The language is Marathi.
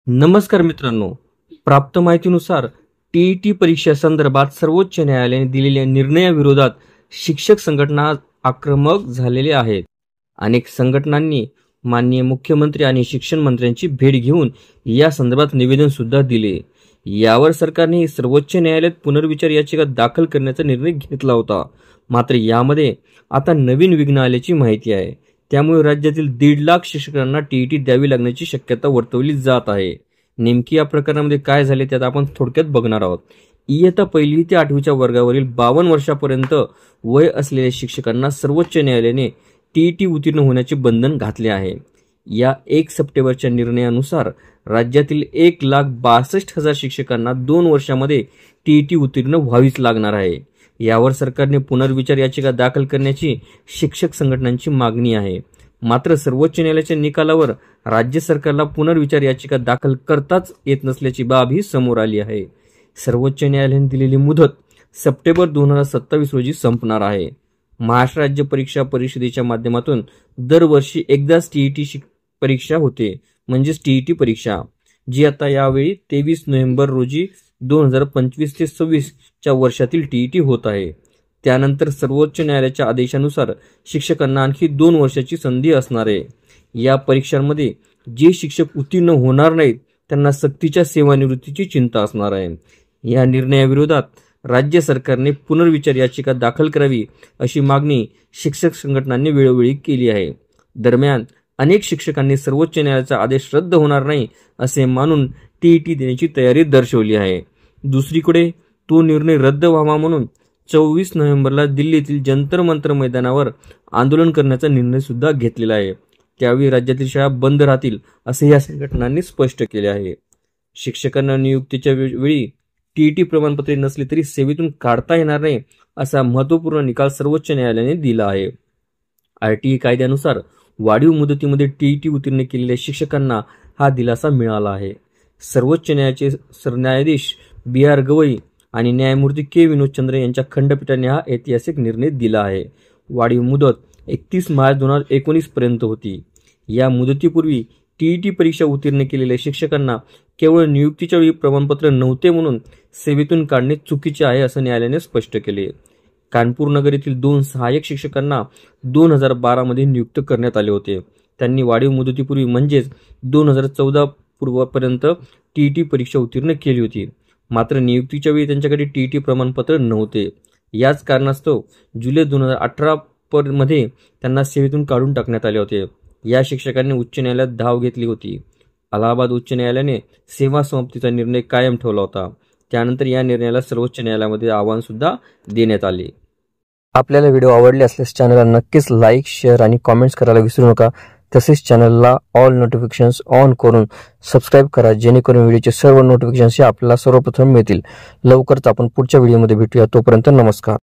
नमस्कार मित्रांनो, प्राप्त माहितीनुसार टीईटी परीक्षेसंदर्भात सर्वोच्च न्यायालयाने दिलेल्या निर्णयाविरोधात शिक्षक संघटना आक्रमक झालेले आहेत. अनेक संघटनांनी माननीय मुख्यमंत्री आणि शिक्षण मंत्र्यांची भेट घेऊन या संदर्भात निवेदन सुद्धा दिले. यावर सरकारने सर्वोच्च न्यायालयात पुनर्विचार याचिका दाखल करण्याचा निर्णय घेतला होता. मात्र यामध्ये आता नवीन विघ्न आल्याची माहिती आहे. त्यामुळे राज्यातील 1.5 लाख शिक्षकांना टीईटी द्यावी लागण्याची शक्यता वर्तवली जात आहे. नेमकी या प्रकरणामध्ये काय झाले त्यात आपण थोडक्यात बघणार आहोत. इयत्ता 1ली ते 8वीच्या वर्गावरील 52 वर्षापर्यंत वय असलेल्या शिक्षकांना सर्वोच्च न्यायालयाने टीईटी उत्तीर्ण होण्याचे बंधन घातले आहे. या 1 सप्टेंबरच्या निर्णयानुसार राज्यातील 1,62,000 शिक्षकांना 2 वर्षांमध्ये टीईटी उत्तीर्ण व्हावीच लागणार आहे. यावर सरकारने पुनर्विचार याचिका दाखल करण्याची शिक्षक संघटनांची मागणी आहे. मात्र सर्वोच्च न्यायालयाच्या निकालावर राज्य सरकारला पुनर्विचार याचिका दाखल करताच येत नसल्याची बाब ही समोर आली आहे. सर्वोच्च न्यायालयाने दिलेली मुदत सप्टेंबर 2027 रोजी संपणार आहे. महाराष्ट्र राज्य परीक्षा परिषदेच्या माध्यमातून दरवर्षी एकदाच टीईटी परीक्षा होते, म्हणजेच टीईटी परीक्षा, जी आता यावेळी 23 नोव्हेंबर रोजी 2025 ते 26च्या वर्षातील टीईटी होत आहे. त्यानंतर सर्वोच्च न्यायालयाच्या आदेशानुसार शिक्षकांना आणखी 2 वर्षाची संधी असणार आहे. या परीक्षांमध्ये जे शिक्षक उत्तीर्ण होणार नाहीत त्यांना सक्तीच्या सेवानिवृत्तीची चिंता असणार आहे. या निर्णयाविरोधात राज्य सरकारने पुनर्विचार याचिका दाखल करावी अशी मागणी शिक्षक संघटनांनी वेळोवेळी केली आहे. दरम्यान अनेक शिक्षकांनी सर्वोच्च न्यायालयाचा आदेश रद्द होणार नाही असे मानून टीईटी देण्याची तयारी दर्शवली आहे. दुसरीकडे तो निर्णय रद्द व्हावा म्हणून 24 नोव्हेंबरला दिल्लीतील जंतर मंतर मैदानावर आंदोलन करण्याचा निर्णय सुद्धा घेतलेला आहे. त्यावेळी राज्यातील शाळा बंद राहतील असे या संघटनांनी स्पष्ट केले आहे. शिक्षकांना नियुक्तीच्या वेळी टीईटी प्रमाणपत्रे नसली तरी सेवेतून काढता येणार नाही असा महत्त्वपूर्ण निकाल सर्वोच्च न्यायालयाने दिला आहे. आरटीई कायद्यानुसार वाढीव मुदतीमध्ये टीईटी उत्तीर्ण केलेल्या शिक्षकांना हा दिलासा मिळाला आहे. सर्वोच्च न्यायालयाचे सरन्यायाधीश BR गवई आणि न्यायमूर्ती के विनोदचंद्र यांच्या खंडपीठाने हा ऐतिहासिक निर्णय दिला आहे. वाढीव मुदत 31 मार्च 2019 पर्यंत होती. या मुदतीपूर्वी टीईटी परीक्षा उत्तीर्ण केलेल्या शिक्षकांना केवळ नियुक्तीच्या वेळी प्रमाणपत्र नव्हते म्हणून सेवेतून काढणे चुकीचे आहे असं न्यायालयाने स्पष्ट केले. कानपूर नगर येथील 2 सहाय्यक शिक्षकांना 2012 मध्ये नियुक्त करण्यात आले होते. त्यांनी वाढीव मुदतीपूर्वी म्हणजेच 2014 पूर्वपर्यंत टीईटी परीक्षा उत्तीर्ण केली होती. मात्र नियुक्तीच्या वेळी त्यांच्याकडे टीईटी प्रमाणपत्र नव्हते. याच कारणास्तव जुलै 2018 मध्ये त्यांना सेवेतून काढून टाकण्यात आले होते. या शिक्षकांनी उच्च न्यायालयात धाव घेतली होती. अलाहाबाद उच्च न्यायालयाने सेवा समाप्तीचा निर्णय कायम ठेवला होता. त्यानंतर या निर्णयाला सर्वोच्च न्यायालयामध्ये आव्हान सुद्धा देण्यात आले. आपल्याला व्हिडिओ आवडले असल्यास चॅनलला नक्कीच लाईक, शेअर आणि कॉमेंट्स करायला विसरू नका. तसेच चॅनलला ऑल नोटिफिकेशन्स ऑन करून सबस्क्राईब करा, जेणेकरून व्हिडिओचे सर्व नोटिफिकेशन्स आपल्याला सर्वप्रथम मिळतील. लवकरच आपण पुढच्या व्हिडिओमध्ये भेटूया. तोपर्यंत नमस्कार.